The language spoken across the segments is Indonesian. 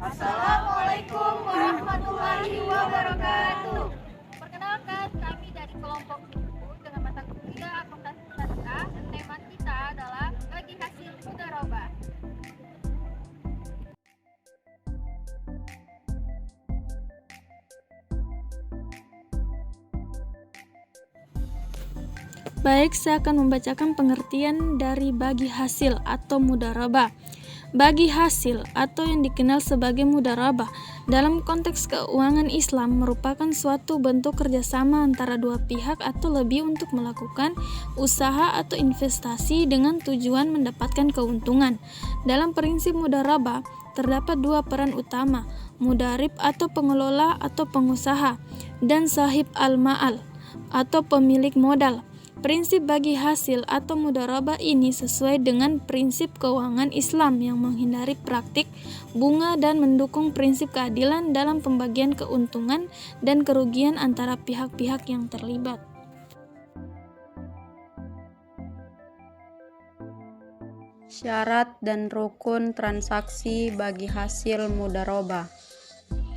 Assalamualaikum warahmatullahi wabarakatuh. Perkenalkan, kami dari kelompok 10 dengan mata kuliah akuntansi syariah. Tema kita adalah bagi hasil mudharabah. Baik, saya akan membacakan pengertian dari bagi hasil atau mudharabah. Bagi hasil atau yang dikenal sebagai mudharabah dalam konteks keuangan Islam merupakan suatu bentuk kerjasama antara dua pihak atau lebih untuk melakukan usaha atau investasi dengan tujuan mendapatkan keuntungan. Dalam prinsip mudharabah terdapat dua peran utama, mudharib atau pengelola atau pengusaha, dan sahib al-ma'al atau pemilik modal. Prinsip bagi hasil atau mudharabah ini sesuai dengan prinsip keuangan Islam yang menghindari praktik bunga dan mendukung prinsip keadilan dalam pembagian keuntungan dan kerugian antara pihak-pihak yang terlibat. Syarat dan rukun transaksi bagi hasil mudharabah.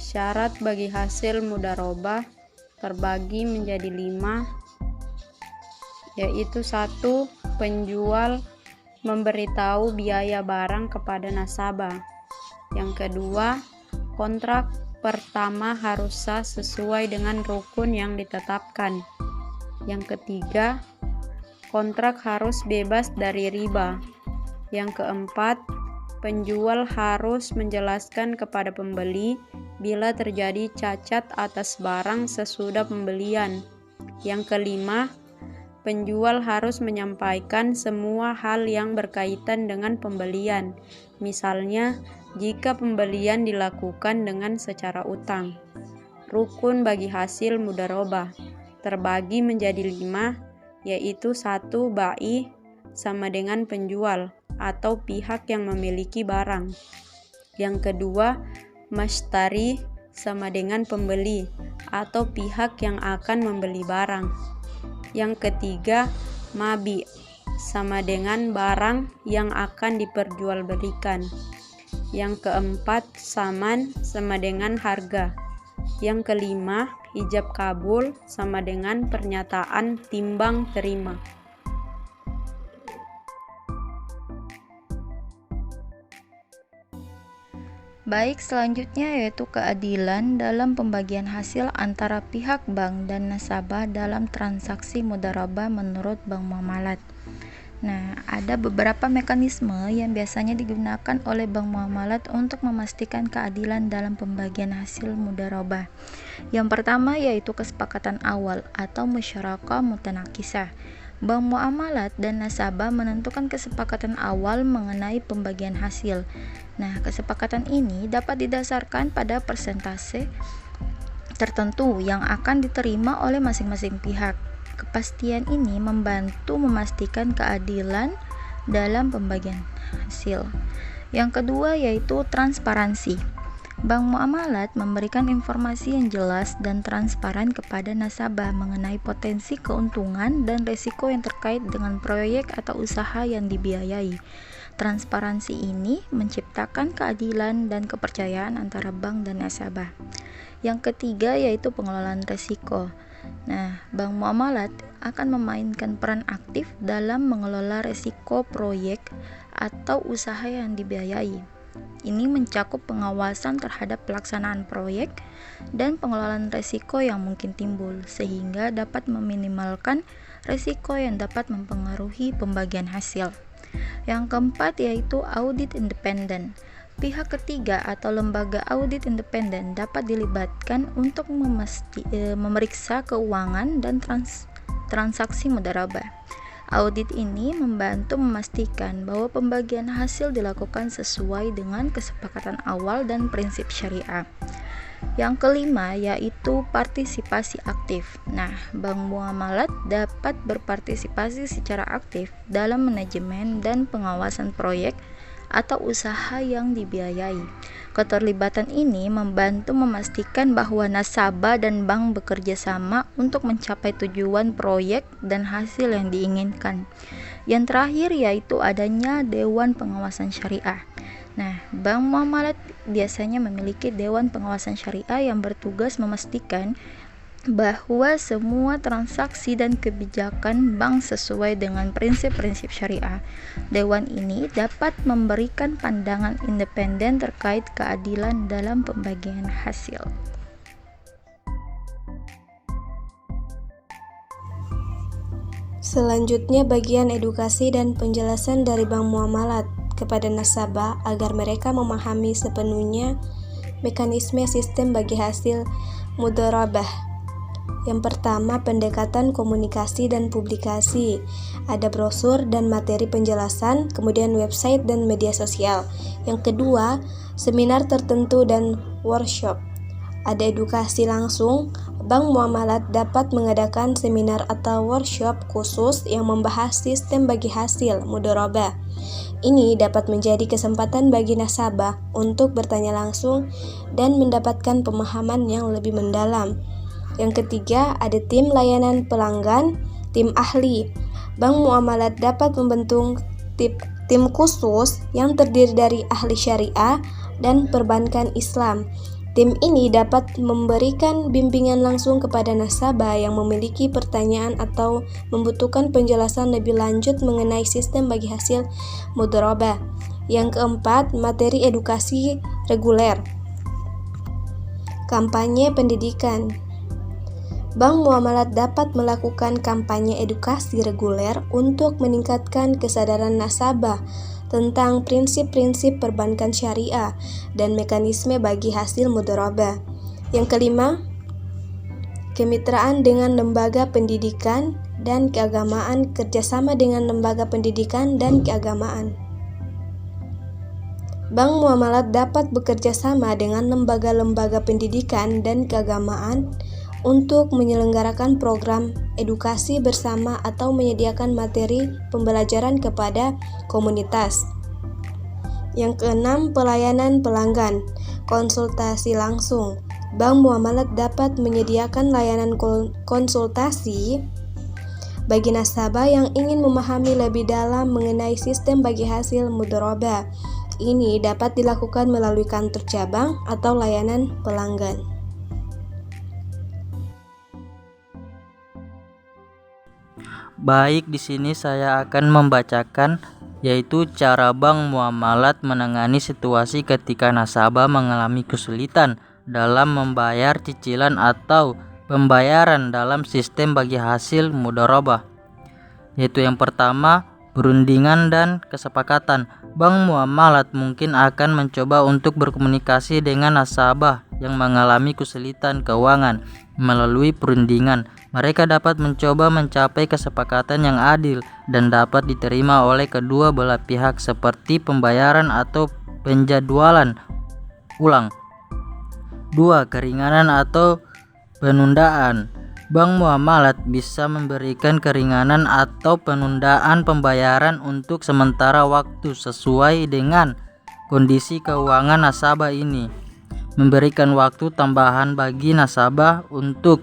Syarat bagi hasil mudharabah terbagi menjadi 5, yaitu 1. Penjual memberitahu biaya barang kepada nasabah. Yang kedua, kontrak pertama harus sah sesuai dengan rukun yang ditetapkan. Yang ketiga, kontrak harus bebas dari riba. Yang keempat, penjual harus menjelaskan kepada pembeli bila terjadi cacat atas barang sesudah pembelian. Yang kelima, penjual harus menyampaikan semua hal yang berkaitan dengan pembelian, misalnya jika pembelian dilakukan dengan secara utang. Rukun bagi hasil mudharabah terbagi menjadi 5, yaitu 1. Bai sama dengan penjual atau pihak yang memiliki barang. Yang kedua, mashtari sama dengan pembeli atau pihak yang akan membeli barang. Yang ketiga, mabi sama dengan barang yang akan diperjualbelikan. Yang keempat, saman sama dengan harga. Yang kelima, ijab kabul sama dengan pernyataan timbang terima. Baik, selanjutnya yaitu keadilan dalam pembagian hasil antara pihak bank dan nasabah dalam transaksi mudharabah menurut Bank Muamalat. Nah, ada beberapa mekanisme yang biasanya digunakan oleh Bank Muamalat untuk memastikan keadilan dalam pembagian hasil mudharabah. Yang pertama yaitu kesepakatan awal atau musyarakah mutanakisah. Bank Muamalat dan nasabah menentukan kesepakatan awal mengenai pembagian hasil. Nah, kesepakatan ini dapat didasarkan pada persentase tertentu yang akan diterima oleh masing-masing pihak. Kepastian ini membantu memastikan keadilan dalam pembagian hasil. Yang kedua yaitu transparansi. Bank Muamalat memberikan informasi yang jelas dan transparan kepada nasabah mengenai potensi keuntungan dan risiko yang terkait dengan proyek atau usaha yang dibiayai. Transparansi ini menciptakan keadilan dan kepercayaan antara bank dan nasabah. Yang ketiga yaitu pengelolaan risiko. Nah, Bank Muamalat akan memainkan peran aktif dalam mengelola risiko proyek atau usaha yang dibiayai. Ini mencakup pengawasan terhadap pelaksanaan proyek dan pengelolaan risiko yang mungkin timbul, sehingga dapat meminimalkan risiko yang dapat mempengaruhi pembagian hasil. Yang keempat yaitu audit independen. Pihak ketiga atau lembaga audit independen dapat dilibatkan untuk memeriksa keuangan dan transaksi mudharabah. Audit ini membantu memastikan bahwa pembagian hasil dilakukan sesuai dengan kesepakatan awal dan prinsip syariah. Yang kelima yaitu partisipasi aktif. Nah, Bank Muamalat dapat berpartisipasi secara aktif dalam manajemen dan pengawasan proyek atau usaha yang dibiayai. Keterlibatan ini membantu memastikan bahwa nasabah dan bank bekerja sama untuk mencapai tujuan proyek dan hasil yang diinginkan. Yang terakhir yaitu adanya Dewan Pengawasan Syariah. Nah, bank muamalat biasanya memiliki Dewan Pengawasan Syariah yang bertugas memastikan bahwa semua transaksi dan kebijakan bank sesuai dengan prinsip-prinsip syariah. Dewan ini dapat memberikan pandangan independen terkait keadilan dalam pembagian hasil. Selanjutnya bagian edukasi dan penjelasan dari bank muamalat kepada nasabah agar mereka memahami sepenuhnya mekanisme sistem bagi hasil mudharabah. Yang pertama, pendekatan komunikasi dan publikasi. Ada brosur dan materi penjelasan, kemudian website dan media sosial. Yang kedua, seminar tertentu dan workshop. Ada edukasi langsung. Bank muamalat dapat mengadakan seminar atau workshop khusus yang membahas sistem bagi hasil mudharabah. Ini dapat menjadi kesempatan bagi nasabah untuk bertanya langsung dan mendapatkan pemahaman yang lebih mendalam. Yang ketiga, ada tim layanan pelanggan, tim ahli. Bank muamalat dapat membentuk tim khusus yang terdiri dari ahli syariah dan perbankan Islam. Tim ini dapat memberikan bimbingan langsung kepada nasabah yang memiliki pertanyaan atau membutuhkan penjelasan lebih lanjut mengenai sistem bagi hasil mudharabah. Yang keempat, materi edukasi reguler. Kampanye pendidikan. Bank muamalat dapat melakukan kampanye edukasi reguler untuk meningkatkan kesadaran nasabah tentang prinsip-prinsip perbankan syariah dan mekanisme bagi hasil mudharabah. Yang kelima, kemitraan dengan lembaga pendidikan dan keagamaan, kerjasama dengan lembaga pendidikan dan keagamaan. Bank muamalat dapat bekerja sama dengan lembaga-lembaga pendidikan dan keagamaan untuk menyelenggarakan program edukasi bersama atau menyediakan materi pembelajaran kepada komunitas. Yang keenam, pelayanan pelanggan, konsultasi langsung. Bank muamalat dapat menyediakan layanan konsultasi bagi nasabah yang ingin memahami lebih dalam mengenai sistem bagi hasil mudharabah. Ini dapat dilakukan melalui kantor cabang atau layanan pelanggan. Baik, di sini saya akan membacakan yaitu cara bank muamalat menangani situasi ketika nasabah mengalami kesulitan dalam membayar cicilan atau pembayaran dalam sistem bagi hasil mudharabah. Yaitu yang pertama, perundingan dan kesepakatan. Bank muamalat mungkin akan mencoba untuk berkomunikasi dengan nasabah yang mengalami kesulitan keuangan melalui perundingan. Mereka dapat mencoba mencapai kesepakatan yang adil dan dapat diterima oleh kedua belah pihak seperti pembayaran atau penjadwalan ulang. 2. Keringanan atau penundaan. Bank muamalat bisa memberikan keringanan atau penundaan pembayaran untuk sementara waktu sesuai dengan kondisi keuangan nasabah ini. Memberikan waktu tambahan bagi nasabah untuk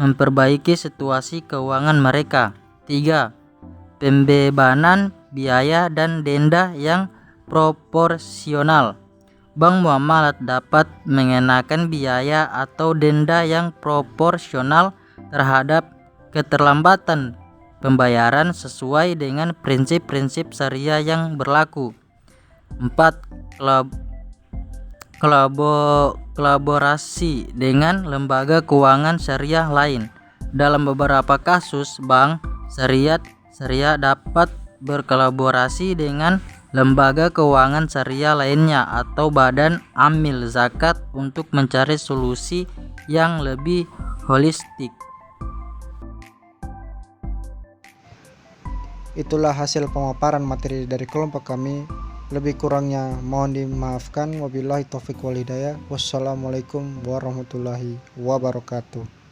memperbaiki situasi keuangan mereka. 3. Pembebanan biaya dan denda yang proporsional. Bank muamalat dapat mengenakan biaya atau denda yang proporsional terhadap keterlambatan pembayaran sesuai dengan prinsip-prinsip syariah yang berlaku. 4. Kolaborasi dengan lembaga keuangan syariah lain. Dalam beberapa kasus, bank syariah dapat berkolaborasi dengan lembaga keuangan syariah lainnya atau badan amil zakat untuk mencari solusi yang lebih holistik. Itulah hasil pemaparan materi dari kelompok kami. Lebih kurangnya mohon dimaafkan. Wabillahi taufiq wal hidayah. Wassalamualaikum warahmatullahi wabarakatuh.